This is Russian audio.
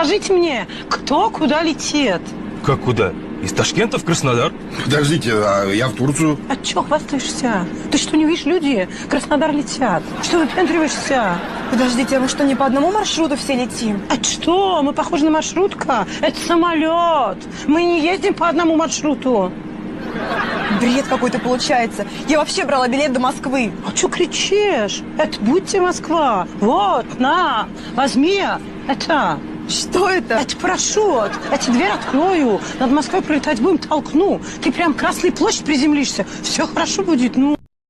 Скажите мне, кто куда летит? Как куда? Из Ташкента в Краснодар? Подождите, а я в Турцию. А чё хвастаешься? Ты что, не видишь, люди в Краснодар летят? Что выпендриваешься? Подождите, а мы что, не по одному маршруту все летим? А что? Мы похожи на маршрутка? Это самолет. Мы не ездим по одному маршруту. Бред какой-то получается. Я вообще брала билет до Москвы. А что кричишь? Это будьте Москва. Вот, на, возьми. Это... Что это? Это парашют. Я тебе дверь открою. Над Москвой пролетать будем, толкну. Ты прям Красной площадь приземлишься. Все хорошо будет, ну.